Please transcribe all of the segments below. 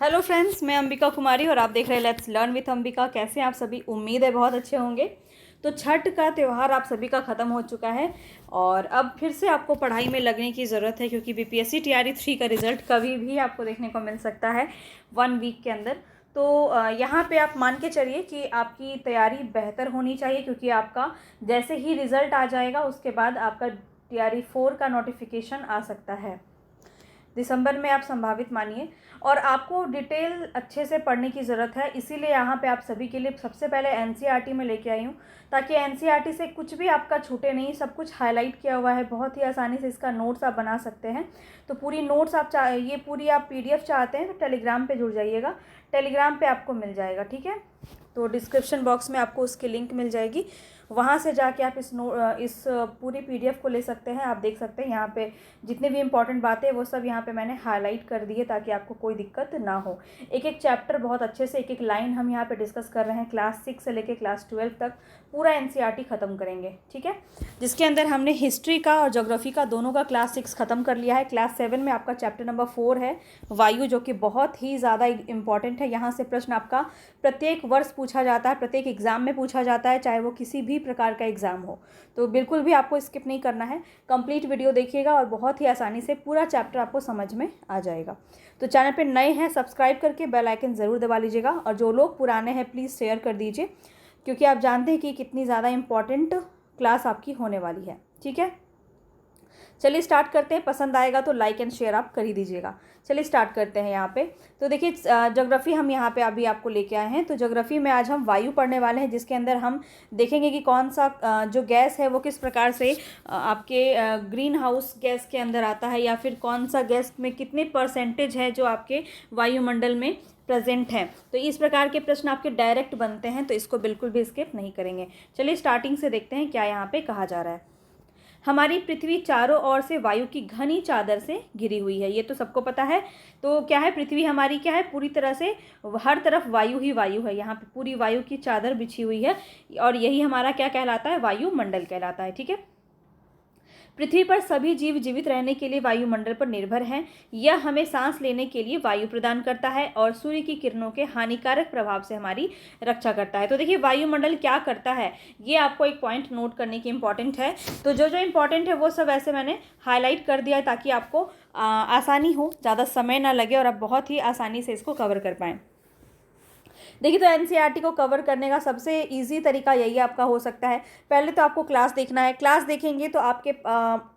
Hello friends, मैं अंबिका कुमारी और आप देख रहे हैं लेट्स लर्न विथ अंबिका। कैसे हैं आप सभी? उम्मीद है बहुत अच्छे होंगे। तो छठ का त्यौहार आप सभी का ख़त्म हो चुका है और अब फिर से आपको पढ़ाई में लगने की ज़रूरत है, क्योंकि बीपीएससी टीआरई 3 का रिज़ल्ट कभी भी आपको देखने को मिल सकता है 1 वीक के अंदर। तो यहाँ पे आप मान के चलिए कि आपकी तैयारी बेहतर होनी चाहिए, क्योंकि आपका जैसे ही रिज़ल्ट आ जाएगा उसके बाद आपका टीआरई 4 का नोटिफिकेशन आ सकता है दिसंबर में, आप संभावित मानिए। और आपको डिटेल अच्छे से पढ़ने की ज़रूरत है, इसीलिए यहाँ पे आप सभी के लिए सबसे पहले एनसीईआरटी में लेके आई हूँ, ताकि एनसीईआरटी से कुछ भी आपका छूटे नहीं। सब कुछ हाईलाइट किया हुआ है, बहुत ही आसानी से इसका नोट्स आप बना सकते हैं। तो पूरी नोट्स आप ये पूरी आप पीडीएफ चाहते हैं तो टेलीग्राम पे जुड़ जाइएगा, टेलीग्राम पे आपको मिल जाएगा, ठीक है। तो डिस्क्रिप्शन बॉक्स में आपको उसकी लिंक मिल जाएगी, वहाँ से जाके आप इस पूरी पीडीएफ को ले सकते हैं। आप देख सकते हैं यहाँ पे जितने भी इंपॉर्टेंट बातें हैं वो सब यहाँ पे मैंने हाईलाइट कर दी है, ताकि आपको कोई दिक्कत ना हो। एक एक चैप्टर बहुत अच्छे से, एक एक लाइन हम यहाँ पे डिस्कस कर रहे हैं। क्लास 6 से लेके क्लास 12 तक पूरा एनसीईआरटी ख़त्म करेंगे, ठीक है। जिसके अंदर हमने हिस्ट्री का और ज्योग्राफी का दोनों का क्लास 6 ख़त्म कर लिया है। क्लास 7 में आपका चैप्टर नंबर 4 है वायु, जो कि बहुत ही ज़्यादा इंपॉर्टेंट है। यहाँ से प्रश्न आपका प्रत्येक वर्ष पूछा जाता है, प्रत्येक एग्ज़ाम में पूछा जाता है, चाहे वो किसी भी प्रकार का एग्ज़ाम हो। तो बिल्कुल भी आपको स्किप नहीं करना है, कंप्लीट वीडियो देखिएगा और बहुत ही आसानी से पूरा चैप्टर आपको समझ में आ जाएगा। तो चैनल पे नए हैं, सब्सक्राइब करके बेल आइकन ज़रूर दबा लीजिएगा, और जो लोग पुराने हैं प्लीज़ शेयर कर दीजिए, क्योंकि आप जानते हैं कि कितनी ज़्यादा इम्पॉर्टेंट क्लास आपकी होने वाली है, ठीक है। चलिए स्टार्ट करते हैं। पसंद आएगा तो लाइक एंड शेयर आप कर ही दीजिएगा। चलिए स्टार्ट करते हैं यहाँ पे। तो देखिए ज्योग्राफी हम यहाँ पे अभी आपको लेके आए हैं। तो ज्योग्राफी में आज हम वायु पढ़ने वाले हैं, जिसके अंदर हम देखेंगे कि कौन सा जो गैस है वो किस प्रकार से आपके ग्रीन हाउस गैस के अंदर आता है, या फिर कौन सा गैस में कितने परसेंटेज है जो आपके वायुमंडल में प्रेजेंट है। तो इस प्रकार के प्रश्न आपके डायरेक्ट बनते हैं, तो इसको बिल्कुल भी स्किप नहीं करेंगे। चलिए स्टार्टिंग से देखते हैं क्या यहाँ पे कहा जा रहा है। हमारी पृथ्वी चारों ओर से वायु की घनी चादर से घिरी हुई है, ये तो सबको पता है। तो क्या है, पृथ्वी हमारी क्या है, पूरी तरह से हर तरफ वायु ही वायु है। यहाँ पे पूरी वायु की चादर बिछी हुई है, और यही हमारा क्या कहलाता है, वायुमंडल कहलाता है, ठीक है। पृथ्वी पर सभी जीव जीवित रहने के लिए वायुमंडल पर निर्भर हैं। यह हमें सांस लेने के लिए वायु प्रदान करता है और सूर्य की किरणों के हानिकारक प्रभाव से हमारी रक्षा करता है। तो देखिए वायुमंडल क्या करता है, ये आपको एक पॉइंट नोट करने की इंपॉर्टेंट है। तो जो जो इंपॉर्टेंट है वो सब ऐसे मैंने हाईलाइट कर दिया है, ताकि आपको आसानी हो, ज़्यादा समय ना लगे और आप बहुत ही आसानी से इसको कवर कर पाएँ। देखिए, तो एनसीईआरटी को कवर करने का सबसे इजी तरीका यही आपका हो सकता है। पहले तो आपको क्लास देखना है। क्लास देखेंगे तो आपके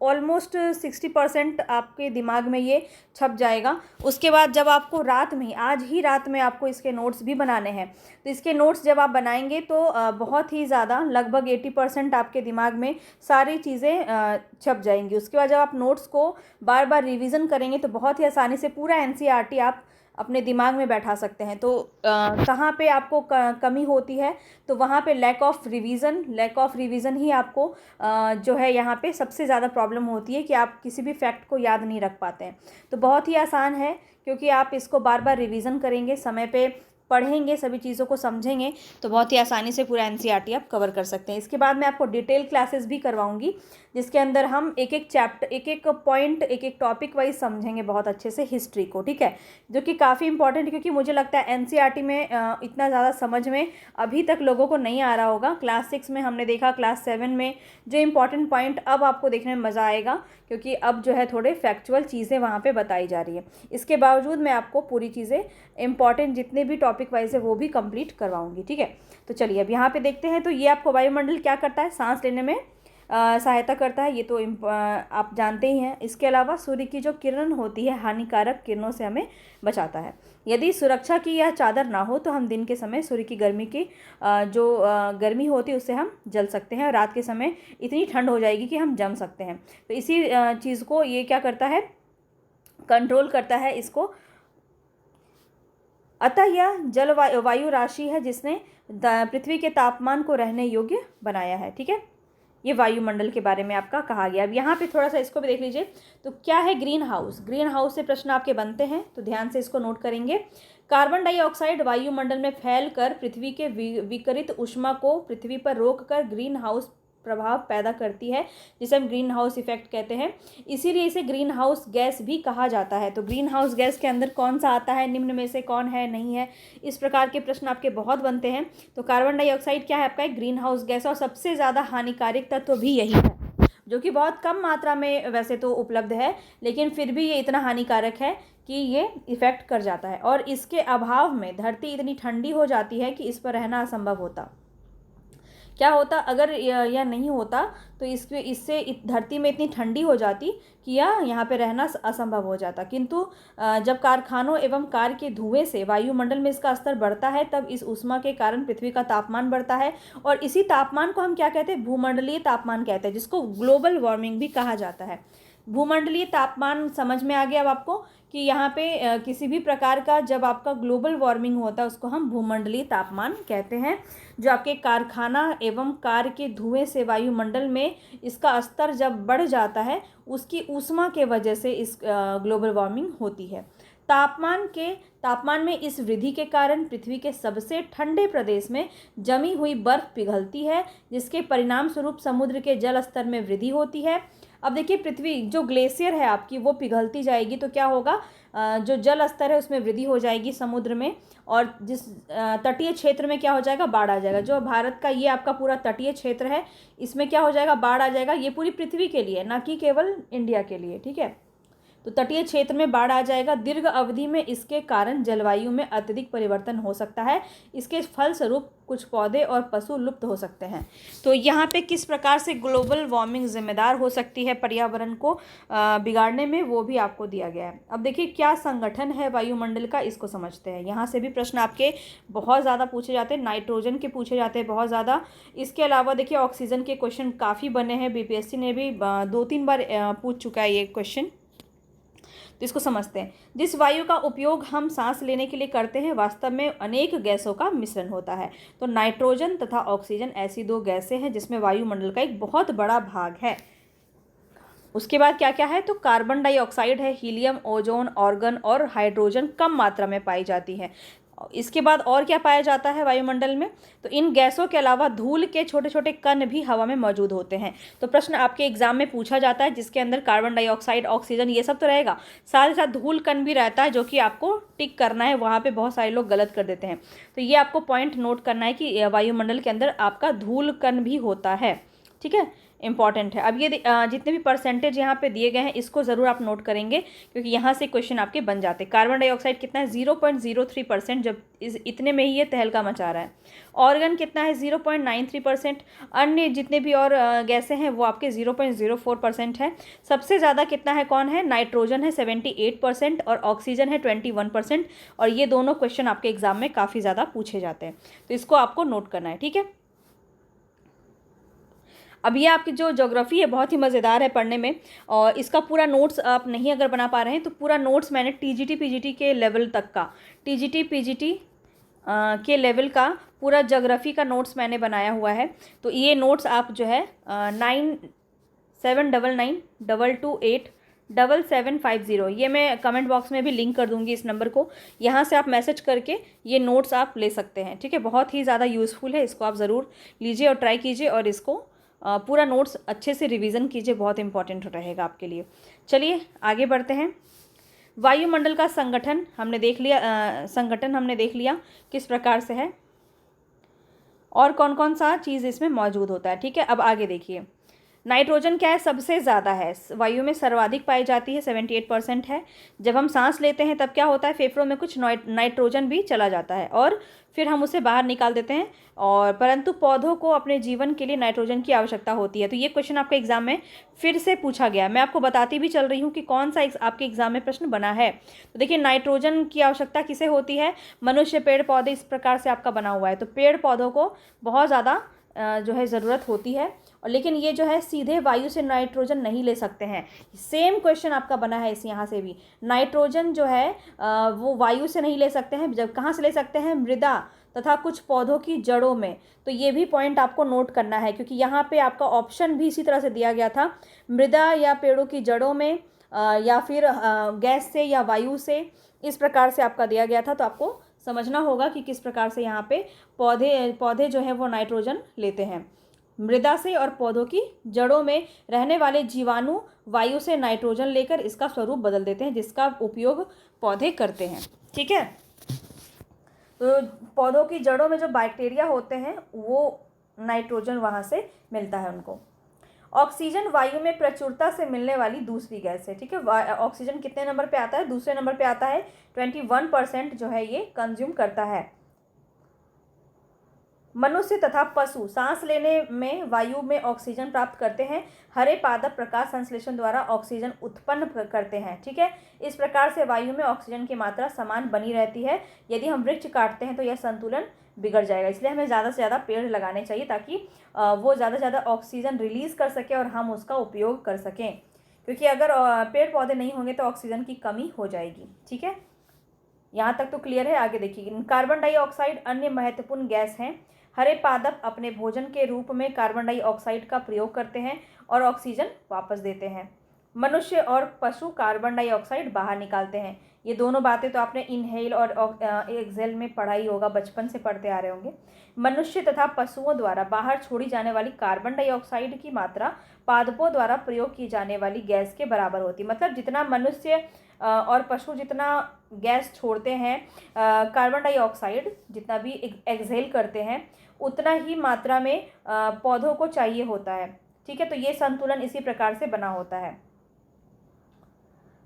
ऑलमोस्ट 60% आपके दिमाग में ये छप जाएगा। उसके बाद जब आपको रात में, आज ही रात में आपको इसके नोट्स भी बनाने हैं, तो इसके नोट्स जब आप बनाएंगे तो बहुत ही ज़्यादा, लगभग 80% आपके दिमाग में सारी चीज़ें छप जाएंगी। उसके बाद जब आप नोट्स को बार बार रिवीजन करेंगे तो बहुत ही आसानी से पूरा एनसीईआरटी आप अपने दिमाग में बैठा सकते हैं। तो कहाँ पे आपको कमी होती है, तो वहाँ पे लैक ऑफ रिवीजन ही आपको जो है यहाँ पे सबसे ज़्यादा प्रॉब्लम होती है, कि आप किसी भी फैक्ट को याद नहीं रख पाते हैं। तो बहुत ही आसान है, क्योंकि आप इसको बार बार रिवीजन करेंगे, समय पे पढ़ेंगे, सभी चीज़ों को समझेंगे, तो बहुत ही आसानी से पूरा एनसीईआरटी आप कवर कर सकते हैं। इसके बाद मैं आपको डिटेल क्लासेस भी करवाऊंगी, जिसके अंदर हम एक एक चैप्टर, एक एक पॉइंट, एक एक टॉपिक वाइज समझेंगे बहुत अच्छे से हिस्ट्री को, ठीक है। जो कि काफ़ी इंपॉर्टेंट है, क्योंकि मुझे लगता है एनसीईआरटी में इतना ज़्यादा समझ में अभी तक लोगों को नहीं आ रहा होगा। क्लास 6 में हमने देखा, क्लास 7 में जो इंपॉर्टेंट पॉइंट अब आपको देखने में मज़ा आएगा, क्योंकि अब जो है थोड़े फैक्चुअल चीज़ें वहाँ पे बताई जा रही है। इसके बावजूद मैं आपको पूरी चीज़ें इंपॉर्टेंट जितने भी टॉपिक वाइज है वो भी कंप्लीट करवाऊंगी, ठीक है। तो चलिए अब यहाँ पे देखते हैं। तो ये आपको वायुमंडल क्या करता है, सांस लेने में सहायता करता है, ये तो आप जानते ही हैं। इसके अलावा सूर्य की जो किरण होती है, हानिकारक किरणों से हमें बचाता है। यदि सुरक्षा की यह चादर ना हो तो हम दिन के समय सूर्य की गर्मी की जो गर्मी होती है उससे हम जल सकते हैं, और रात के समय इतनी ठंड हो जाएगी कि हम जम सकते हैं। तो इसी चीज़ को ये क्या करता है, कंट्रोल करता है इसको। अतः यह जल वायु राशि है जिसने पृथ्वी के तापमान को रहने योग्य बनाया है, ठीक है। ये वायुमंडल के बारे में आपका कहा गया। अब यहाँ पे थोड़ा सा इसको भी देख लीजिए। तो क्या है ग्रीन हाउस, ग्रीन हाउस से प्रश्न आपके बनते हैं, तो ध्यान से इसको नोट करेंगे। कार्बन डाइऑक्साइड वायुमंडल में फैलकर पृथ्वी के विकिरित ऊष्मा को पृथ्वी पर रोककर ग्रीन हाउस प्रभाव पैदा करती है, जिसे हम ग्रीन हाउस इफेक्ट कहते हैं। इसीलिए इसे ग्रीन हाउस गैस भी कहा जाता है। तो ग्रीन हाउस गैस के अंदर कौन सा आता है, निम्न में से कौन है, नहीं है, इस प्रकार के प्रश्न आपके बहुत बनते हैं। तो कार्बन डाइऑक्साइड क्या है आपका, एक ग्रीन हाउस गैस, और सबसे ज़्यादा हानिकारक तत्व भी यही है, जो कि बहुत कम मात्रा में वैसे तो उपलब्ध है, लेकिन फिर भी ये इतना हानिकारक है कि ये इफ़ेक्ट कर जाता है। और इसके अभाव में धरती इतनी ठंडी हो जाती है कि इस पर रहना असंभव होता। क्या होता अगर यह नहीं होता, तो इससे धरती में इतनी ठंडी हो जाती कि यहाँ पे रहना असंभव हो जाता। किंतु जब कारखानों एवं कार के धुएं से वायुमंडल में इसका स्तर बढ़ता है, तब इस ऊष्मा के कारण पृथ्वी का तापमान बढ़ता है, और इसी तापमान को हम क्या कहते हैं, भूमंडलीय तापमान कहते हैं, जिसको ग्लोबल वार्मिंग भी कहा जाता है। भूमंडलीय तापमान समझ में आ गया अब आपको कि यहाँ पे किसी भी प्रकार का जब आपका ग्लोबल वार्मिंग होता है, उसको हम भूमंडलीय तापमान कहते हैं। जो आपके कारखाना एवं कार के धुएं से वायुमंडल में इसका स्तर जब बढ़ जाता है, उसकी ऊष्मा के वजह से इस ग्लोबल वार्मिंग होती है। तापमान में इस वृद्धि के कारण पृथ्वी के सबसे ठंडे प्रदेश में जमी हुई बर्फ पिघलती है, जिसके परिणाम स्वरूप समुद्र के जल स्तर में वृद्धि होती है। अब देखिए, पृथ्वी जो ग्लेशियर है आपकी वो पिघलती जाएगी, तो क्या होगा, जो जल स्तर है उसमें वृद्धि हो जाएगी समुद्र में, और जिस तटीय क्षेत्र में क्या हो जाएगा, बाढ़ आ जाएगा। जो भारत का ये आपका पूरा तटीय क्षेत्र है, इसमें क्या हो जाएगा, बाढ़ आ जाएगा। ये पूरी पृथ्वी के लिए, ना कि केवल इंडिया के लिए, ठीक है। तो तटीय क्षेत्र में बाढ़ आ जाएगा। दीर्घ अवधि में इसके कारण जलवायु में अत्यधिक परिवर्तन हो सकता है। इसके फलस्वरूप कुछ पौधे और पशु लुप्त हो सकते हैं। तो यहाँ पे किस प्रकार से ग्लोबल वार्मिंग जिम्मेदार हो सकती है पर्यावरण को बिगाड़ने में, वो भी आपको दिया गया है। अब देखिए, क्या संगठन है वायुमंडल का, इसको समझते हैं। यहाँ से भी प्रश्न आपके बहुत ज़्यादा पूछे जाते हैं, नाइट्रोजन के पूछे जाते हैं बहुत ज़्यादा। इसके अलावा देखिए, ऑक्सीजन के क्वेश्चन काफ़ी बने हैं, बीपीएससी ने भी 2-3 बार पूछ चुका है ये क्वेश्चन। तो इसको समझते हैं। जिस वायु का उपयोग हम सांस लेने के लिए करते हैं, वास्तव में अनेक गैसों का मिश्रण होता है। तो नाइट्रोजन तथा ऑक्सीजन ऐसी 2 गैसें हैं जिसमें वायुमंडल का एक बहुत बड़ा भाग है। उसके बाद क्या क्या है, तो कार्बन डाइऑक्साइड है, हीलियम, ओजोन, ऑर्गन और हाइड्रोजन कम मात्रा में पाई जाती है। इसके बाद और क्या पाया जाता है वायुमंडल में, तो इन गैसों के अलावा धूल के छोटे छोटे कण भी हवा में मौजूद होते हैं। तो प्रश्न आपके एग्जाम में पूछा जाता है, जिसके अंदर कार्बन डाइऑक्साइड, ऑक्सीजन ये सब तो रहेगा, साथ ही साथ धूल कण भी रहता है, जो कि आपको टिक करना है। वहाँ पे बहुत सारे लोग गलत कर देते हैं, तो ये आपको पॉइंट नोट करना है कि वायुमंडल के अंदर आपका धूल कण भी होता है, ठीक है, इंपॉर्टेंट है। अब ये जितने भी परसेंटेज यहाँ पे दिए गए हैं, इसको ज़रूर आप नोट करेंगे, क्योंकि यहाँ से क्वेश्चन आपके बन जाते हैं। कार्बन डाइऑक्साइड कितना है, 0.03%, जब इतने में ही ये तहलका मचा रहा है। ऑर्गन कितना है, 0.93%। अन्य जितने भी और गैसें हैं वो आपके 0.04% है। सबसे ज़्यादा कितना है, कौन है, नाइट्रोजन है 78% और ऑक्सीजन है 21%। और ये दोनों क्वेश्चन आपके एग्जाम में काफ़ी ज़्यादा पूछे जाते हैं, तो इसको आपको नोट करना है, ठीक है। अब ये आपकी जो ज्योग्राफी है बहुत ही मज़ेदार है पढ़ने में, और इसका पूरा नोट्स आप नहीं अगर बना पा रहे हैं, तो पूरा नोट्स मैंने टीजीटी पीजीटी के लेवल तक का, टीजीटी पीजीटी के लेवल का पूरा ज्योग्राफी का नोट्स मैंने बनाया हुआ है। तो ये नोट्स आप जो है 9799228750, ये मैं कमेंट बॉक्स में भी लिंक कर दूंगी इस नंबर को, यहाँ से आप मैसेज करके ये नोट्स आप ले सकते हैं, ठीक है। बहुत ही ज़्यादा यूज़फुल है, इसको आप ज़रूर लीजिए और ट्राई कीजिए, और इसको पूरा नोट्स अच्छे से रिवीजन कीजिए, बहुत इंपॉर्टेंट रहेगा आपके लिए। चलिए आगे बढ़ते हैं। वायुमंडल का संगठन हमने देख लिया किस प्रकार से है, और कौन कौन सा चीज़ इसमें मौजूद होता है, ठीक है। अब आगे देखिए, नाइट्रोजन क्या है, सबसे ज़्यादा है, वायु में सर्वाधिक पाई जाती है, 78% है। जब हम सांस लेते हैं तब क्या होता है, फेफड़ों में कुछ नाइट्रोजन भी चला जाता है और फिर हम उसे बाहर निकाल देते हैं, और परंतु पौधों को अपने जीवन के लिए नाइट्रोजन की आवश्यकता होती है। तो ये क्वेश्चन आपके एग्जाम में फिर से पूछा गया, मैं आपको बताती भी चल रही हूँ कि कौन सा आपके एग्जाम में प्रश्न बना है। तो देखिए, नाइट्रोजन की आवश्यकता किसे होती है, मनुष्य, पेड़ पौधे, इस प्रकार से आपका बना हुआ है। तो पेड़ पौधों को बहुत ज़्यादा जो है ज़रूरत होती है, और लेकिन ये जो है सीधे वायु से नाइट्रोजन नहीं ले सकते हैं। सेम क्वेश्चन आपका बना है इस यहाँ से भी, नाइट्रोजन जो है वो वायु से नहीं ले सकते हैं, जब कहाँ से ले सकते हैं, मृदा तथा कुछ पौधों की जड़ों में। तो ये भी पॉइंट आपको नोट करना है, क्योंकि यहाँ पे आपका ऑप्शन भी इसी तरह से दिया गया था, मृदा या पेड़ों की जड़ों में, या फिर गैस से या वायु से, इस प्रकार से आपका दिया गया था। तो आपको समझना होगा कि किस प्रकार से यहाँ पे पौधे जो हैं वो नाइट्रोजन लेते हैं। मृदा से और पौधों की जड़ों में रहने वाले जीवाणु वायु से नाइट्रोजन लेकर इसका स्वरूप बदल देते हैं, जिसका उपयोग पौधे करते हैं। ठीक है, तो पौधों की जड़ों में जो बैक्टीरिया होते हैं वो नाइट्रोजन वहाँ से मिलता है उनको। ऑक्सीजन वायु में प्रचुरता से मिलने वाली दूसरी गैस है। ठीक है, ऑक्सीजन कितने नंबर पे आता है? दूसरे नंबर पे आता है। 21% जो है ये कंज्यूम करता है। मनुष्य तथा पशु सांस लेने में वायु में ऑक्सीजन प्राप्त करते हैं। हरे पादप प्रकाश संश्लेषण द्वारा ऑक्सीजन उत्पन्न करते हैं। ठीक है, इस प्रकार से वायु में ऑक्सीजन की मात्रा समान बनी रहती है। यदि हम वृक्ष काटते हैं तो यह संतुलन बिगड़ जाएगा, इसलिए हमें ज़्यादा से ज़्यादा पेड़ लगाने चाहिए ताकि वो ज़्यादा से ज़्यादा ऑक्सीजन रिलीज़ कर सके और हम उसका उपयोग कर सकें, क्योंकि अगर पेड़ पौधे नहीं होंगे तो ऑक्सीजन की कमी हो जाएगी। ठीक है, यहाँ तक तो क्लियर है। आगे देखिए, कार्बन डाइऑक्साइड अन्य महत्वपूर्ण गैस हैं। हरे पादप अपने भोजन के रूप में कार्बन डाइऑक्साइड का प्रयोग करते हैं और ऑक्सीजन वापस देते हैं। मनुष्य और पशु कार्बन डाइऑक्साइड बाहर निकालते हैं। ये दोनों बातें तो आपने इनहेल और एक्सहेल में पढ़ाई होगा, बचपन से पढ़ते आ रहे होंगे। मनुष्य तथा पशुओं द्वारा बाहर छोड़ी जाने वाली कार्बन डाइऑक्साइड की मात्रा पादपों द्वारा प्रयोग की जाने वाली गैस के बराबर होती है। मतलब जितना मनुष्य और पशु जितना गैस छोड़ते हैं, कार्बन डाइऑक्साइड जितना भी एक्सहेल करते हैं, उतना ही मात्रा में पौधों को चाहिए होता है। ठीक है, तो ये संतुलन इसी प्रकार से बना होता है।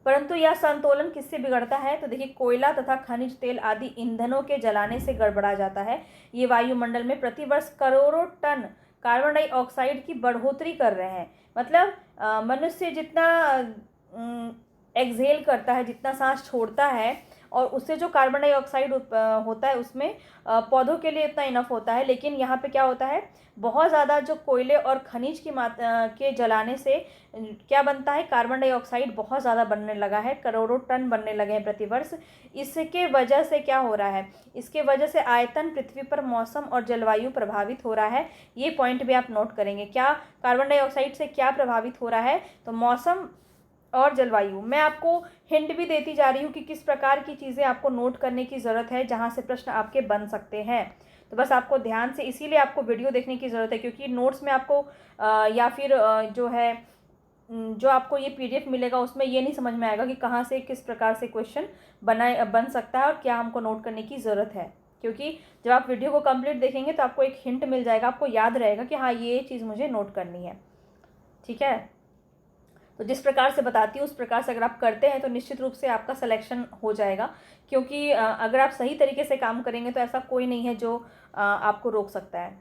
परंतु यह संतुलन किससे बिगड़ता है? तो देखिए, कोयला तथा खनिज तेल आदि ईंधनों के जलाने से गड़बड़ा जाता है। ये वायुमंडल में प्रतिवर्ष करोड़ों टन कार्बन डाइऑक्साइड की बढ़ोतरी कर रहे हैं। मतलब मनुष्य जितना एक्सहेल करता है, जितना सांस छोड़ता है, और उससे जो कार्बन डाइऑक्साइड होता है उसमें पौधों के लिए इतना इनफ होता है। लेकिन यहाँ पे क्या होता है, बहुत ज़्यादा जो कोयले और खनिज की के जलाने से क्या बनता है, कार्बन डाइऑक्साइड बहुत ज़्यादा बनने लगा है, करोड़ों टन बनने लगे हैं प्रतिवर्ष। इसके वजह से क्या हो रहा है, इसके वजह से आयतन, पृथ्वी पर मौसम और जलवायु प्रभावित हो रहा है। ये पॉइंट भी आप नोट करेंगे। क्या कार्बन डाइऑक्साइड से क्या प्रभावित हो रहा है? तो मौसम और जलवायु। मैं आपको हिंट भी देती जा रही हूँ कि किस प्रकार की चीज़ें आपको नोट करने की ज़रूरत है, जहाँ से प्रश्न आपके बन सकते हैं। तो बस आपको ध्यान से, इसीलिए आपको वीडियो देखने की ज़रूरत है, क्योंकि नोट्स में आपको या फिर जो है जो आपको ये PDF मिलेगा उसमें ये नहीं समझ में आएगा कि कहाँ से किस प्रकार से क्वेश्चन बन सकता है और क्या हमको नोट करने की ज़रूरत है। क्योंकि जब आप वीडियो को कंप्लीट देखेंगे तो आपको एक हिंट मिल जाएगा, आपको याद रहेगा कि हाँ ये चीज़ मुझे नोट करनी है। ठीक है, तो जिस प्रकार से बताती हूँ उस प्रकार से अगर आप करते हैं तो निश्चित रूप से आपका सिलेक्शन हो जाएगा। क्योंकि अगर आप सही तरीके से काम करेंगे तो ऐसा कोई नहीं है जो आपको रोक सकता है,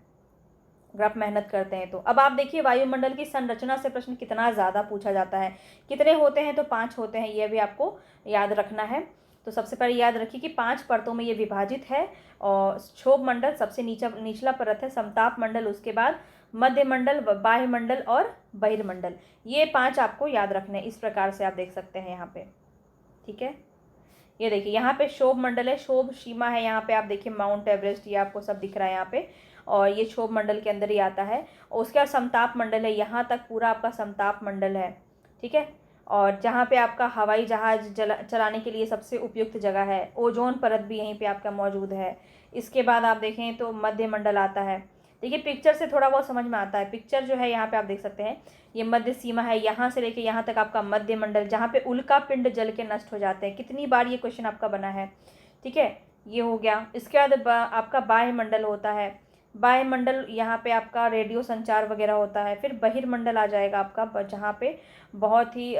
अगर आप मेहनत करते हैं तो। अब आप देखिए, वायुमंडल की संरचना से प्रश्न कितना ज़्यादा पूछा जाता है। कितने होते हैं? तो 5 होते हैं, ये भी आपको याद रखना है। तो सबसे पहले याद रखिए कि 5 परतों में ये विभाजित है। और क्षोभ मंडल सबसे निचला परत है, समताप मंडल उसके बाद मध्य मंडल, बाह्य मंडल और बहिर्मंडल। ये 5 आपको याद रखने, इस प्रकार से आप देख सकते हैं यहाँ पे। ठीक है, ये देखिए यहाँ पे क्षोभ मंडल है, क्षोभ सीमा है। यहाँ पे आप देखिए माउंट एवरेस्ट, ये आपको सब दिख रहा है यहाँ पे, और ये क्षोभ मंडल के अंदर ही आता है। और उसके बाद समताप मंडल है, यहाँ तक पूरा आपका समताप मंडल है। ठीक है, और जहाँ पे आपका हवाई जहाज चलाने के लिए सबसे उपयुक्त जगह है, ओजोन परत भी यहीं पे आपका मौजूद है। इसके बाद आप देखें तो मध्य मंडल आता है। देखिए पिक्चर से थोड़ा बहुत समझ में आता है। पिक्चर जो है यहाँ पे आप देख सकते हैं, ये मध्य सीमा है, यहाँ से लेके यहाँ तक आपका मध्य मंडल, जहाँ पे उल्का पिंड जल के नष्ट हो जाते हैं। कितनी बार ये क्वेश्चन आपका बना है। ठीक है, ये हो गया। इसके बाद आपका बाह्य मंडल होता है। बाह्य मंडल यहाँ पे आपका रेडियो संचार वगैरह होता है। फिर बहिर्मंडल आ जाएगा आपका, जहाँ पे बहुत ही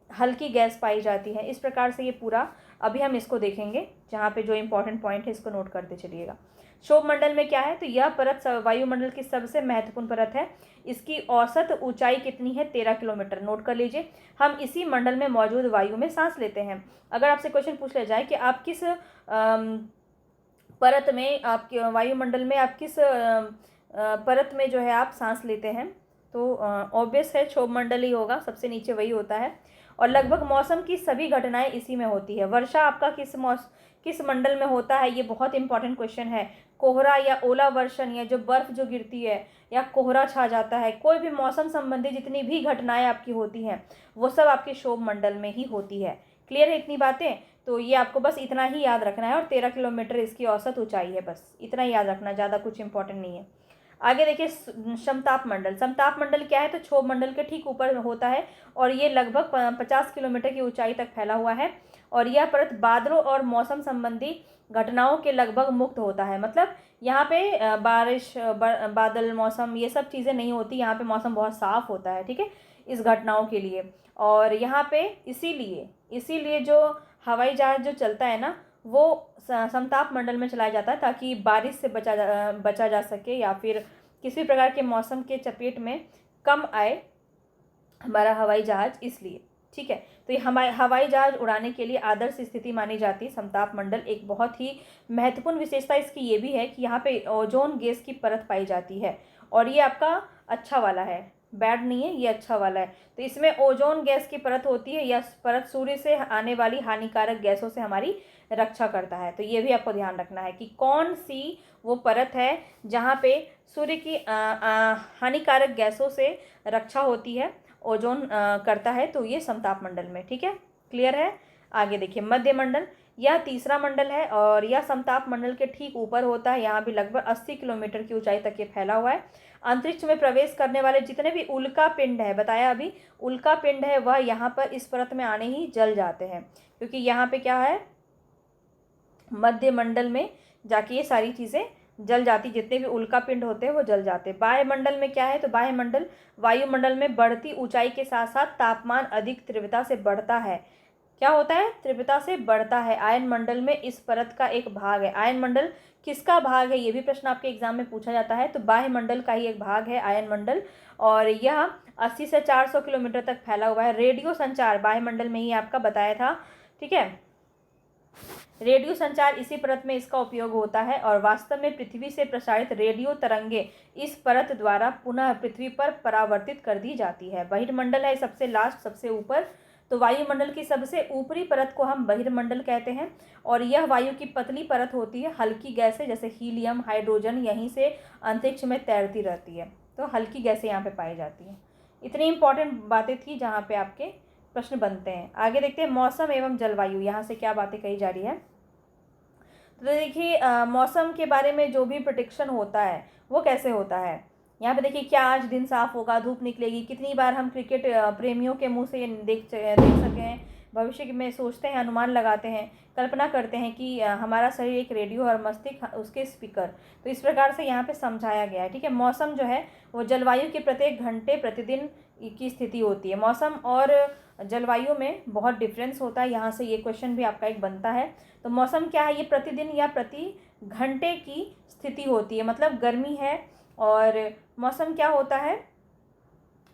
हल्की गैस पाई जाती है। इस प्रकार से ये पूरा अभी हम इसको देखेंगे, जहाँ पे जो इंपॉर्टेंट पॉइंट है इसको नोट करते चलिएगा। क्षोभ मंडल में क्या है, तो यह परत वायुमंडल की सबसे महत्वपूर्ण परत है। इसकी औसत ऊंचाई कितनी है? 13 किलोमीटर। नोट कर लीजिए। हम इसी मंडल में मौजूद वायु में सांस लेते हैं। अगर आपसे क्वेश्चन पूछ लिया जाए कि आप किस परत में, आपके वायुमंडल में आप किस परत में जो है आप सांस लेते हैं, तो ऑब्वियस है क्षोभ मंडल ही होगा, सबसे नीचे वही होता है। और लगभग मौसम की सभी घटनाएं इसी में होती है। वर्षा आपका किस मंडल में होता है, ये बहुत इंपॉर्टेंट क्वेश्चन है। कोहरा या ओलावर्षण, या जो बर्फ़ जो गिरती है या कोहरा छा जाता है, कोई भी मौसम संबंधी जितनी भी घटनाएं आपकी होती हैं वो सब आपके क्षोभ मंडल में ही होती है। क्लियर है इतनी बातें? तो ये आपको बस इतना ही याद रखना है। और 13 किलोमीटर इसकी औसत ऊंचाई है, बस इतना ही याद रखना, ज़्यादा कुछ इंपॉर्टेंट नहीं है। आगे देखिए समताप मंडल। समताप मंडल क्या है, तो क्षोभ मंडल के ठीक ऊपर होता है और ये लगभग 50 किलोमीटर की ऊंचाई तक फैला हुआ है और यह परत बादलों और मौसम संबंधी घटनाओं के लगभग मुक्त होता है। मतलब यहाँ पे बारिश, बादल, मौसम, ये सब चीज़ें नहीं होती, यहाँ पे मौसम बहुत साफ होता है, ठीक है, इस घटनाओं के लिए। और यहाँ पे इसीलिए जो हवाई जहाज़ जो चलता है ना, वो समताप मंडल में चलाया जाता है ताकि बारिश से बचा जा सके या फिर किसी प्रकार के मौसम के चपेट में कम आए हमारा हवाई जहाज़, इसलिए, ठीक है। तो ये हवाई जहाज़ उड़ाने के लिए आदर्श स्थिति मानी जाती है समताप मंडल। एक बहुत ही महत्वपूर्ण विशेषता इसकी ये भी है कि यहाँ पे ओजोन गैस की परत पाई जाती है और ये आपका अच्छा वाला है, बैड नहीं है, ये अच्छा वाला है। तो इसमें ओजोन गैस की परत होती है, यह परत सूर्य से आने वाली हानिकारक गैसों से हमारी रक्षा करता है। तो ये भी आपको ध्यान रखना है कि कौन सी वो परत है जहाँ पे सूर्य की हानिकारक गैसों से रक्षा होती है, ओजोन करता है, तो ये समताप मंडल में, ठीक है, क्लियर है। आगे देखिए मध्य मंडल, यह तीसरा मंडल है और यह समताप मंडल के ठीक ऊपर होता है। यहाँ भी लगभग 80 किलोमीटर की ऊंचाई तक ये फैला हुआ है। अंतरिक्ष में प्रवेश करने वाले जितने भी उल्का पिंड है, बताया अभी, उल्का पिंड है, वह यहाँ पर इस परत में आने ही जल जाते हैं, क्योंकि यहाँ पे क्या है, मध्य मंडल में जाके ये सारी चीज़ें जल जाती, जितने भी उल्का पिंड होते हैं वो जल जाते। वायुमंडल में क्या है, तो वायुमंडल, वायुमंडल में बढ़ती ऊंचाई के साथ साथ तापमान अधिक तीव्रता से बढ़ता है। क्या होता है, तीव्रता से बढ़ता है। आयन मंडल में इस परत का एक भाग है। आयन मंडल किसका भाग है, ये भी प्रश्न आपके एग्जाम में पूछा जाता है। तो वायुमंडल का ही एक भाग है आयन मंडल और यह 80 से 400 किलोमीटर तक फैला हुआ है। रेडियो संचार वायुमंडल में ही आपका बताया था, ठीक है। रेडियो संचार इसी परत में इसका उपयोग होता है और वास्तव में पृथ्वी से प्रसारित रेडियो तरंगे इस परत द्वारा पुनः पृथ्वी पर परावर्तित कर दी जाती है। बहिर्मंडल है सबसे लास्ट, सबसे ऊपर। तो वायुमंडल की सबसे ऊपरी परत को हम बहिर्मंडल कहते हैं और यह वायु की पतली परत होती है। हल्की गैसें जैसे हीलियम, हाइड्रोजन यहीं से अंतरिक्ष में तैरती रहती है, तो हल्की गैसें यहाँ पे पाई जाती हैं। इतनी इंपॉर्टेंट बातें थी जहाँ पे आपके प्रश्न बनते हैं। आगे देखते हैं मौसम एवं जलवायु, यहाँ से क्या बातें कही जा रही है। तो देखिए मौसम के बारे में जो भी प्रेडिक्शन होता है वो कैसे होता है। यहाँ पे देखिए क्या आज दिन साफ होगा, धूप निकलेगी। कितनी बार हम क्रिकेट प्रेमियों के मुंह से ये देख सकें, भविष्य में सोचते हैं, अनुमान लगाते हैं, कल्पना करते हैं कि हमारा शरीर एक रेडियो और मस्तिष्क उसके स्पीकर। तो इस प्रकार से यहाँ पे समझाया गया है, ठीक है। मौसम जो है वो जलवायु के प्रत्येक घंटे प्रतिदिन की स्थिति होती है। मौसम और जलवायु में बहुत डिफरेंस होता है, यहाँ से ये क्वेश्चन भी आपका एक बनता है। तो मौसम क्या है, ये प्रतिदिन या प्रति घंटे की स्थिति होती है। मतलब गर्मी है और मौसम क्या होता है,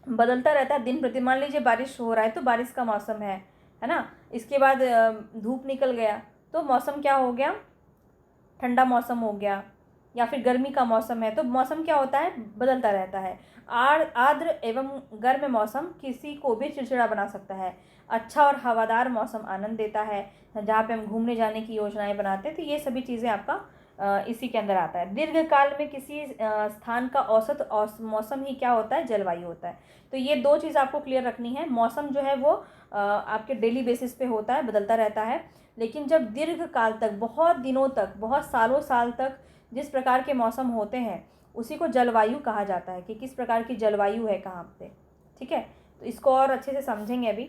बदलता रहता है दिन प्रति। मान लीजिए बारिश हो रहा है तो बारिश का मौसम है ना। इसके बाद धूप निकल गया तो मौसम क्या हो गया, ठंडा मौसम हो गया, या फिर गर्मी का मौसम है। तो मौसम क्या होता है, बदलता रहता है। आर्द्र एवं गर्म मौसम किसी को भी चिड़चिड़ा बना सकता है। अच्छा और हवादार मौसम आनंद देता है, जहाँ पे हम घूमने जाने की योजनाएं बनाते हैं। तो ये सभी चीज़ें आपका इसी के अंदर आता है। दीर्घकाल में किसी स्थान का औसत मौसम ही क्या होता है, जलवायु होता है। तो ये दो चीज़ आपको क्लियर रखनी है। मौसम जो है वो आपके डेली बेसिस पे होता है, बदलता रहता है। लेकिन जब दीर्घकाल तक, बहुत दिनों तक, बहुत सालों साल तक जिस प्रकार के मौसम होते हैं उसी को जलवायु कहा जाता है, कि किस प्रकार की जलवायु है कहाँ पे, ठीक है। तो इसको और अच्छे से समझेंगे अभी।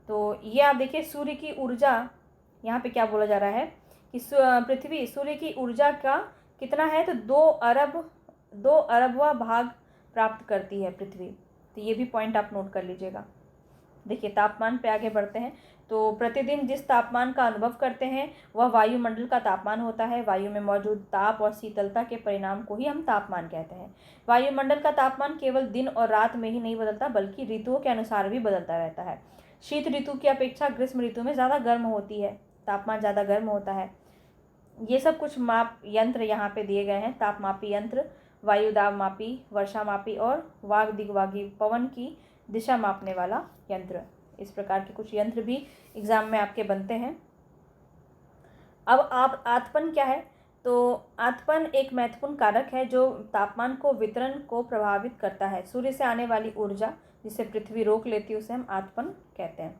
तो ये आप देखिए सूर्य की ऊर्जा, यहाँ पे क्या बोला जा रहा है कि पृथ्वी सूर्य की ऊर्जा का कितना है, तो 2 अरबवा भाग प्राप्त करती है पृथ्वी। तो ये भी पॉइंट आप नोट कर लीजिएगा। देखिए तापमान पे आगे बढ़ते हैं। तो प्रतिदिन जिस तापमान का अनुभव करते हैं वह वायुमंडल का तापमान होता है। वायु में मौजूद ताप और शीतलता के परिणाम को ही हम तापमान कहते हैं। वायुमंडल का तापमान केवल दिन और रात में ही नहीं बदलता बल्कि ऋतुओं के अनुसार भी बदलता रहता है। शीत ऋतु की अपेक्षा ग्रीष्म ऋतु में ज़्यादा गर्म होती है, तापमान ज़्यादा गर्म होता है। ये सब कुछ माप यंत्र यहाँ पे दिए गए हैं। तापमापी यंत्र, वायुदाब मापी, वर्षा मापी और वाग दिग्वागी पवन की दिशा मापने वाला यंत्र। इस प्रकार के कुछ यंत्र भी एग्जाम में आपके बनते हैं। अब आप आतपन क्या है, तो आतपन एक महत्वपूर्ण कारक है जो तापमान को वितरण को प्रभावित करता है। सूर्य से आने वाली ऊर्जा जिसे पृथ्वी रोक लेती है उसे हम आतपन कहते हैं।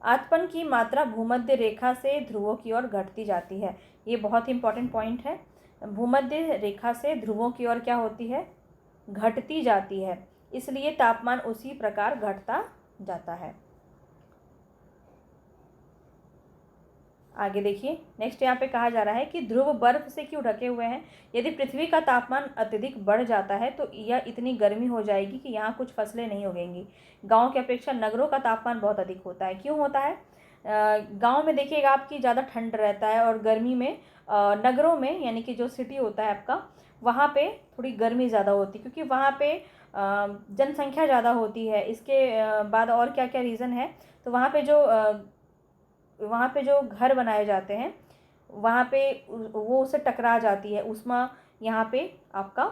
आतपन की मात्रा भूमध्य रेखा से ध्रुवों की ओर घटती जाती है। ये बहुत ही इंपॉर्टेंट पॉइंट है। भूमध्य रेखा से ध्रुवों की ओर क्या होती है, घटती जाती है, इसलिए तापमान उसी प्रकार घटता जाता है। आगे देखिए, नेक्स्ट यहाँ पे कहा जा रहा है कि ध्रुव बर्फ से क्यों ढके हुए हैं। यदि पृथ्वी का तापमान अत्यधिक बढ़ जाता है तो यह इतनी गर्मी हो जाएगी कि यहाँ कुछ फसलें नहीं उगेंगी। गांव की अपेक्षा नगरों का तापमान बहुत अधिक होता है। क्यों होता है? गांव में देखिएगा आपकी ज़्यादा ठंड रहता है और गर्मी में नगरों में यानी कि जो सिटी होता है आपका, वहाँ पे थोड़ी गर्मी ज़्यादा होती है, क्योंकि वहाँ पे जनसंख्या ज़्यादा होती है। इसके बाद और क्या क्या रीज़न है, तो वहाँ पे जो घर बनाए जाते हैं वहाँ पे वो उससे टकरा जाती है ऊष्मा। यहाँ पे आपका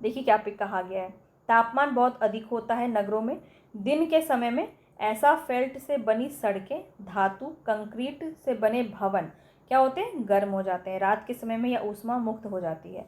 देखिए क्या पे कहा गया है, तापमान बहुत अधिक होता है नगरों में। दिन के समय में एसाफेल्ट से बनी सड़कें, धातु, कंक्रीट से बने भवन क्या होते हैं, गर्म हो जाते हैं। रात के समय में यह ऊष्मा मुक्त हो जाती है।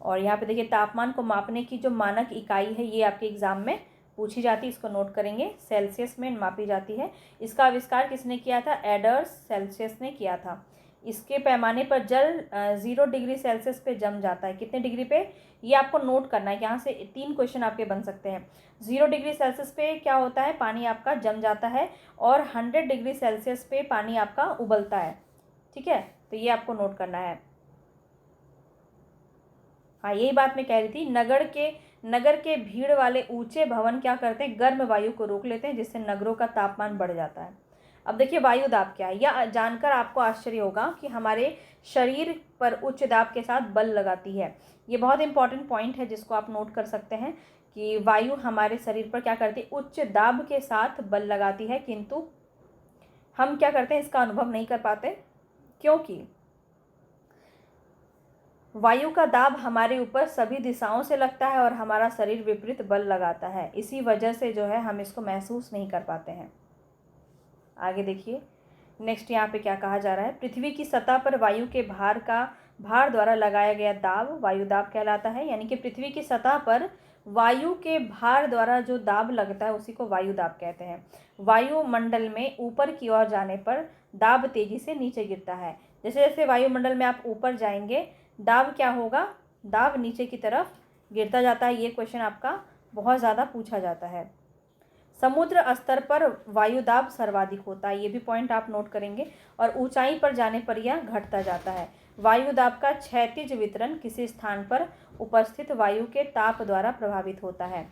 और यहाँ पे देखिए तापमान को मापने की जो मानक इकाई है ये आपके एग्जाम में पूछी जाती है, इसको नोट करेंगे। सेल्सियस में मापी जाती है। इसका आविष्कार किसने किया था? एडर्स सेल्सियस ने किया था। इसके पैमाने पर जल 0 डिग्री सेल्सियस पे जम जाता है। कितने डिग्री पे, ये आपको नोट करना है। यहाँ से 3 क्वेश्चन आपके बन सकते हैं। 0 डिग्री सेल्सियस पे क्या होता है, पानी आपका जम जाता है, और 100 डिग्री सेल्सियस पे पानी आपका उबलता है। ठीक है, तो ये आपको नोट करना है। हाँ, यही बात मैं कह रही थी। नगर के भीड़ वाले ऊंचे भवन क्या करते हैं, गर्म वायु को रोक लेते हैं, जिससे नगरों का तापमान बढ़ जाता है। अब देखिए वायु दाब क्या है। यह जानकर आपको आश्चर्य होगा कि हमारे शरीर पर उच्च दाब के साथ बल लगाती है। ये बहुत इंपॉर्टेंट पॉइंट है जिसको आप नोट कर सकते हैं कि वायु हमारे शरीर पर क्या करती है, उच्च दाब के साथ बल लगाती है, किंतु हम क्या करते हैं, इसका अनुभव नहीं कर पाते, क्योंकि वायु का दाब हमारे ऊपर सभी दिशाओं से लगता है और हमारा शरीर विपरीत बल लगाता है। इसी वजह से जो है हम इसको महसूस नहीं कर पाते हैं। आगे देखिए, नेक्स्ट यहाँ पे क्या कहा जा रहा है। पृथ्वी की सतह पर वायु के भार द्वारा लगाया गया दाब वायु दाब कहलाता है। यानी कि पृथ्वी की सतह पर वायु के भार द्वारा जो दाब लगता है उसी को वायु दाब कहते हैं। वायुमंडल में ऊपर की ओर जाने पर दाब तेजी से नीचे गिरता है। जैसे जैसे वायुमंडल में आप ऊपर जाएंगे दाब क्या होगा, दाब नीचे की तरफ गिरता जाता है। ये क्वेश्चन आपका बहुत ज़्यादा पूछा जाता है। समुद्र स्तर पर वायु दाब सर्वाधिक होता है, ये भी पॉइंट आप नोट करेंगे। और ऊंचाई पर जाने पर यह घटता जाता है। वायु दाब का क्षैतिज वितरण किसी स्थान पर उपस्थित वायु के ताप द्वारा प्रभावित होता है।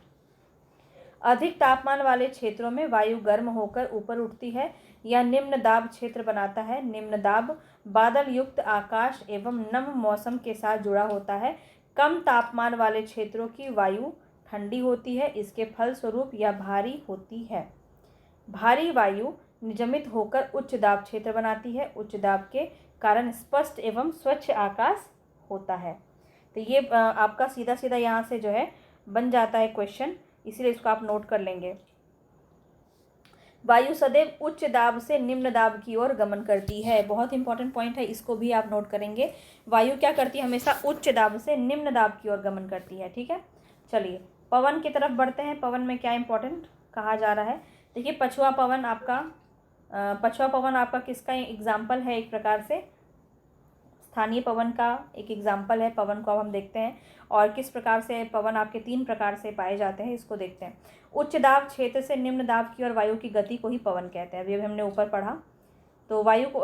अधिक तापमान वाले क्षेत्रों में वायु गर्म होकर ऊपर उठती है। यह निम्न दाब क्षेत्र बनाता है। निम्न दाब बादल युक्त आकाश एवं नम मौसम के साथ जुड़ा होता है। कम तापमान वाले क्षेत्रों की वायु ठंडी होती है। इसके फलस्वरूप यह भारी होती है। भारी वायु नियमित होकर उच्च दाब क्षेत्र बनाती है। उच्च दाब के कारण स्पष्ट एवं स्वच्छ आकाश होता है। तो ये आपका सीधा सीधा यहाँ से जो है बन जाता है क्वेश्चन, इसीलिए इसको आप नोट कर लेंगे। वायु सदैव उच्च दाब से निम्न दाब की ओर गमन करती है। बहुत इंपॉर्टेंट पॉइंट है, इसको भी आप नोट करेंगे। वायु क्या करती है, हमेशा उच्च दाब से निम्न दाब की ओर गमन करती है। ठीक है, चलिए पवन की तरफ बढ़ते हैं। पवन में क्या इंपॉर्टेंट कहा जा रहा है, देखिए पछुआ पवन आपका किसका एग्जाम्पल है, एक प्रकार से स्थानीय पवन का एक एग्जाम्पल है। पवन को अब हम देखते हैं और किस प्रकार से पवन आपके 3 प्रकार से पाए जाते हैं, इसको देखते हैं। उच्च दाब क्षेत्र से निम्न दाब की ओर वायु की गति को ही पवन कहते हैं। अभी हमने ऊपर पढ़ा, तो वायु को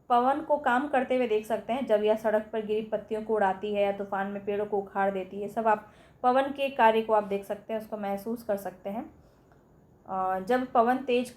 पवन को काम करते हुए देख सकते हैं। जब यह सड़क पर गिरी पत्तियों को उड़ाती है या तूफान में पेड़ों को उखाड़ देती है, सब आप पवन के कार्य को आप देख सकते हैं, उसको महसूस कर सकते हैं। जब पवन तेज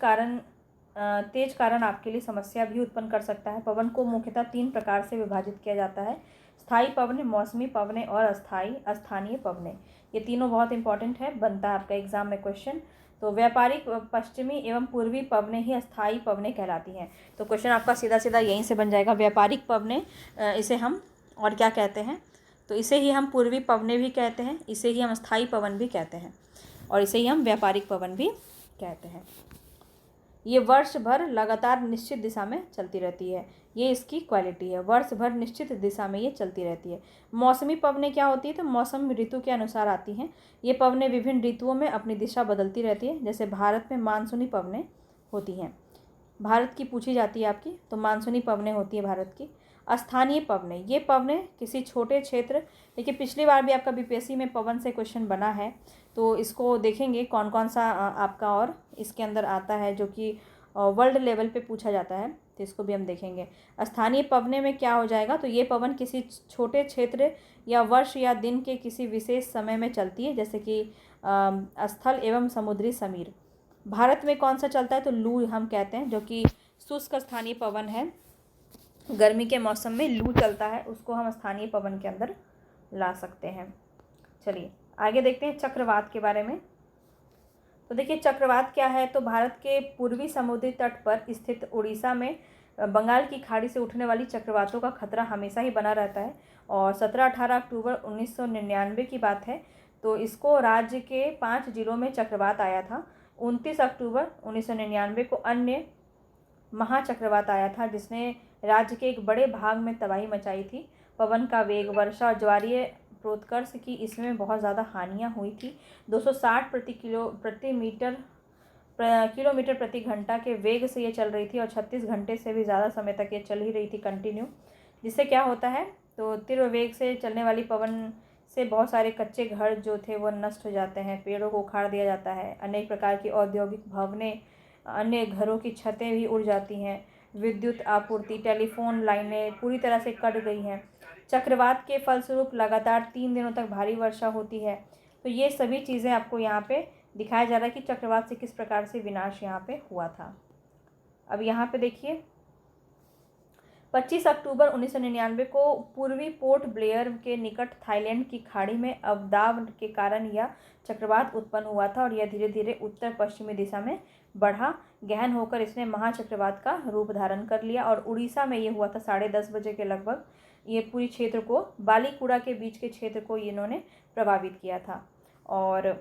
कारण आपके लिए समस्या भी उत्पन्न कर सकता है। पवन को मुख्यतः 3 प्रकार से विभाजित किया जाता है, स्थायी पवने, मौसमी पवने और स्थानीय पवने। ये तीनों बहुत इंपॉर्टेंट है, बनता है आपका एग्जाम में क्वेश्चन। तो व्यापारिक पश्चिमी एवं पूर्वी पवने ही स्थायी पवने कहलाती हैं। तो क्वेश्चन आपका सीधा सीधा यहीं से बन जाएगा। व्यापारिक पवने इसे हम और क्या कहते हैं, तो इसे ही हम पूर्वी पवने भी कहते हैं, इसे ही हम स्थायी पवन भी कहते हैं, और इसे ही हम व्यापारिक पवन भी कहते हैं। ये वर्ष भर लगातार निश्चित दिशा में चलती रहती है, ये इसकी क्वालिटी है। वर्ष भर निश्चित दिशा में ये चलती रहती है। मौसमी पवनें क्या होती है, तो मौसम ऋतु के अनुसार आती हैं। ये पवनें विभिन्न ऋतुओं में अपनी दिशा बदलती रहती है। जैसे भारत में मानसूनी पवनें होती हैं। भारत की पूछी जाती है आपकी, तो मानसूनी पवनें होती है भारत की। स्थानीय पवनें, ये पवनें किसी छोटे क्षेत्र, देखिए पिछली बार भी आपका बीपीएससी में पवन से क्वेश्चन बना है, तो इसको देखेंगे कौन कौन सा आपका और इसके अंदर आता है जो कि वर्ल्ड लेवल पे पूछा जाता है, तो इसको भी हम देखेंगे। स्थानीय पवनें में क्या हो जाएगा, तो ये पवन किसी छोटे क्षेत्र या वर्ष या दिन के किसी विशेष समय में चलती है, जैसे कि स्थल एवं समुद्री समीर। भारत में कौन सा चलता है, तो लू हम कहते हैं, जो कि शुष्क स्थानीय पवन है। गर्मी के मौसम में लू चलता है, उसको हम स्थानीय पवन के अंदर ला सकते हैं। चलिए आगे देखते हैं चक्रवात के बारे में। तो देखिए चक्रवात क्या है, तो भारत के पूर्वी समुद्री तट पर स्थित उड़ीसा में बंगाल की खाड़ी से उठने वाली चक्रवातों का खतरा हमेशा ही बना रहता है। और 17-18 अक्टूबर 1999 की बात है, तो इसको राज्य के 5 जिलों में चक्रवात आया था। 29 अक्टूबर 1999 को अन्य महाचक्रवात आया था, जिसने राज्य के एक बड़े भाग में तबाही मचाई थी। पवन का वेग, वर्षा और ज्वारीय प्रोत्कर्ष की इसमें बहुत ज़्यादा हानियाँ हुई थी। 260 किलोमीटर प्रति घंटा के वेग से ये चल रही थी और 36 घंटे से भी ज़्यादा समय तक ये चल ही रही थी कंटिन्यू। जिससे क्या होता है, तो तीव्र वेग से चलने वाली पवन से बहुत सारे कच्चे घर जो थे वो नष्ट हो जाते हैं, पेड़ों को उखाड़ दिया जाता है, अनेक प्रकार की औद्योगिक भवनें, अन्य घरों की छतें भी उड़ जाती हैं, विद्युत आपूर्ति, टेलीफोन लाइनें पूरी तरह से कट गई हैं। चक्रवात के फलस्वरूप लगातार 3 दिनों तक भारी वर्षा होती है। तो ये सभी चीज़ें आपको यहाँ पे दिखाया जा रहा है कि चक्रवात से किस प्रकार से विनाश यहाँ पे हुआ था। अब यहाँ पे देखिए 25 अक्टूबर 1999 को पूर्वी पोर्ट ब्लेयर के निकट थाईलैंड की खाड़ी में अवदाब के कारण यह चक्रवात उत्पन्न हुआ था और यह धीरे धीरे उत्तर पश्चिमी दिशा में बढ़ा। गहन होकर इसने महाचक्रवात का रूप धारण कर लिया और उड़ीसा में ये हुआ था 10:30 बजे के लगभग। ये पूरी क्षेत्र को, बालीकुड़ा के बीच के क्षेत्र को इन्होंने प्रभावित किया था और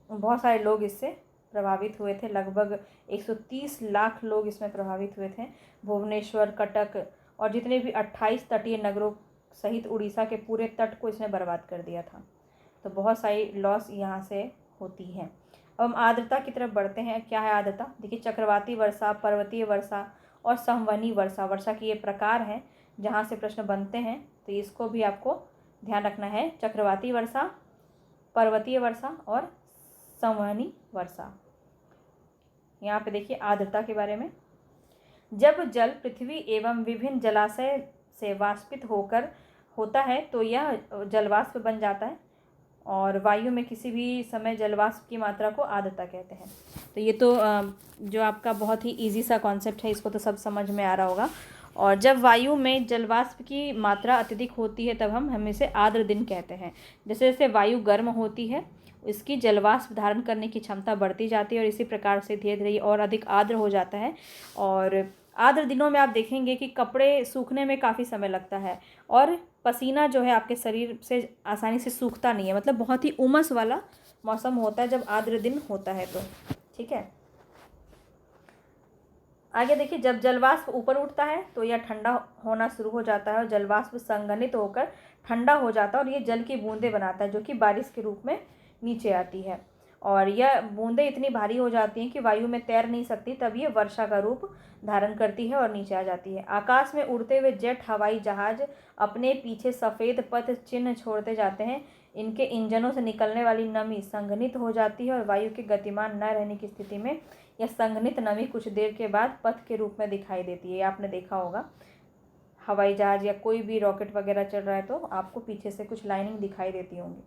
बहुत सारे लोग इससे प्रभावित हुए थे। लगभग 130 लाख लोग इसमें प्रभावित हुए थे। भुवनेश्वर, कटक और जितने भी 28 तटीय नगरों सहित उड़ीसा के पूरे तट को इसने बर्बाद कर दिया था। तो बहुत सारी लॉस यहाँ से होती है। अब हम आर्द्रता की तरफ बढ़ते हैं। क्या है आर्द्रता, देखिए चक्रवाती वर्षा, पर्वतीय वर्षा और संवहनी वर्षा, वर्षा की ये प्रकार हैं जहाँ से प्रश्न बनते हैं, तो इसको भी आपको ध्यान रखना है। चक्रवाती वर्षा, पर्वतीय वर्षा और संवहनी वर्षा। यहाँ पे देखिए आर्द्रता के बारे में। जब जल पृथ्वी एवं विभिन्न जलाशय से वाष्पित होकर होता है तो यह जलवाष्प बन जाता है और वायु में किसी भी समय जलवाष्प की मात्रा को आर्द्रता कहते हैं। तो ये तो जो आपका बहुत ही इजी सा कॉन्सेप्ट है, इसको तो सब समझ में आ रहा होगा। और जब वायु में जलवाष्प की मात्रा अत्यधिक होती है तब हम इसे आर्द्र दिन कहते हैं। जैसे जैसे वायु गर्म होती है इसकी जलवाष्प धारण करने की क्षमता बढ़ती जाती है और इसी प्रकार से धीरे धीरे और अधिक आर्द्र हो जाता है। और आर्द्र दिनों में आप देखेंगे कि कपड़े सूखने में काफ़ी समय लगता है और पसीना जो है आपके शरीर से आसानी से सूखता नहीं है, मतलब बहुत ही उमस वाला मौसम होता है जब आर्द्र दिन होता है तो। ठीक है, आगे देखिए जब जलवाष्प ऊपर उठता है तो यह ठंडा होना शुरू हो जाता है और जलवाष्प संघनित होकर ठंडा हो जाता है और ये जल की बूंदें बनाता है जो कि बारिश के रूप में नीचे आती है। और यह बूंदें इतनी भारी हो जाती हैं कि वायु में तैर नहीं सकती, तब ये वर्षा का रूप धारण करती है और नीचे आ जाती है। आकाश में उड़ते हुए जेट हवाई जहाज अपने पीछे सफ़ेद पथ चिन्ह छोड़ते जाते हैं। इनके इंजनों से निकलने वाली नमी संघनित हो जाती है और वायु के गतिमान न रहने की स्थिति में यह संघनित नमी कुछ देर के बाद पथ के रूप में दिखाई देती है। आपने देखा होगा हवाई जहाज या कोई भी रॉकेट वगैरह चल रहा है तो आपको पीछे से कुछ लाइनिंग दिखाई देती होंगी,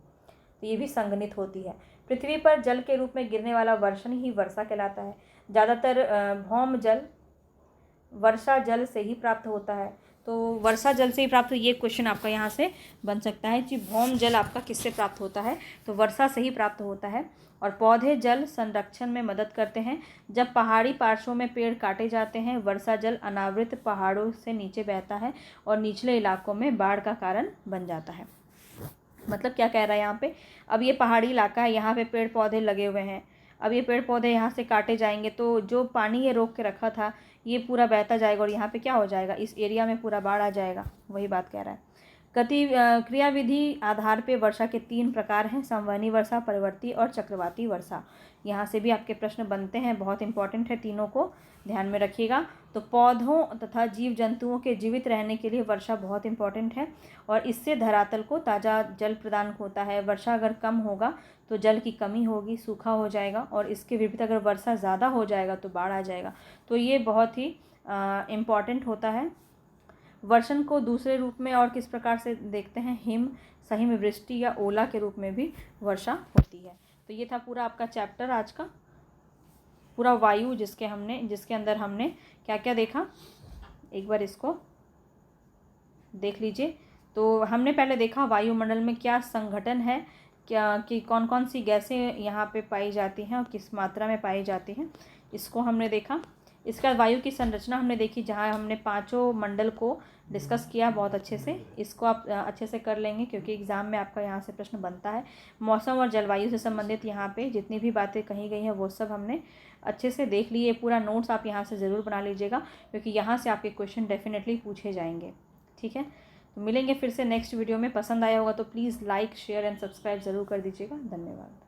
तो ये भी संघनित होती है। पृथ्वी पर जल के रूप में गिरने वाला वर्षण ही वर्षा कहलाता है। ज़्यादातर भौम जल वर्षा जल से ही प्राप्त होता है। तो वर्षा जल से ही प्राप्त, ये क्वेश्चन आपका यहाँ से बन सकता है कि भौम जल आपका किससे प्राप्त होता है, तो वर्षा से ही प्राप्त होता है। और पौधे जल संरक्षण में मदद करते हैं। जब पहाड़ी पार्श्वों में पेड़ काटे जाते हैं वर्षा जल अनावृत पहाड़ों से नीचे बहता है और निचले इलाकों में बाढ़ का कारण बन जाता है। मतलब क्या कह रहा है यहाँ पे, अब ये पहाड़ी इलाका है, यहाँ पे पेड़ पौधे लगे हुए हैं, अब ये पेड़ पौधे यहाँ से काटे जाएंगे तो जो पानी ये रोक के रखा था ये पूरा बहता जाएगा और यहाँ पे क्या हो जाएगा, इस एरिया में पूरा बाढ़ आ जाएगा। वही बात कह रहा है। क्रियाविधि आधार पे वर्षा के 3 प्रकार हैं, संवहनी वर्षा, परिवर्ती और चक्रवाती वर्षा। यहाँ से भी आपके प्रश्न बनते हैं, बहुत इंपॉर्टेंट है तीनों को ध्यान में रखिएगा। तो पौधों तथा जीव जंतुओं के जीवित रहने के लिए वर्षा बहुत इंपॉर्टेंट है और इससे धरातल को ताज़ा जल प्रदान होता है। वर्षा अगर कम होगा तो जल की कमी होगी, सूखा हो जाएगा, और इसके विपरीत अगर वर्षा ज़्यादा हो जाएगा तो बाढ़ आ जाएगा। तो ये बहुत ही इम्पॉर्टेंट होता है। वर्षण को दूसरे रूप में और किस प्रकार से देखते हैं, हिम, सहिम वृष्टि या ओला के रूप में भी वर्षा होती है। तो ये था पूरा आपका चैप्टर आज का, पूरा वायु जिसके अंदर हमने क्या क्या देखा, एक बार इसको देख लीजिए। तो हमने पहले देखा वायुमंडल में क्या संघटन है, क्या कि कौन कौन सी गैसें यहाँ पे पाई जाती हैं और किस मात्रा में पाई जाती हैं, इसको हमने देखा। इसके बाद वायु की संरचना हमने देखी, जहाँ हमने पांचों मंडल को डिस्कस किया बहुत अच्छे से। इसको आप अच्छे से कर लेंगे क्योंकि एग्ज़ाम में आपका यहाँ से प्रश्न बनता है। मौसम और जलवायु से संबंधित यहाँ पे जितनी भी बातें कही गई हैं वो सब हमने अच्छे से देख लिए। पूरा नोट्स आप यहाँ से ज़रूर बना लीजिएगा क्योंकि यहाँ से आपके क्वेश्चन डेफिनेटली पूछे जाएंगे। ठीक है, तो मिलेंगे फिर से नेक्स्ट वीडियो में। पसंद आया होगा तो please like, share and subscribe ज़रूर कर दीजिएगा। धन्यवाद।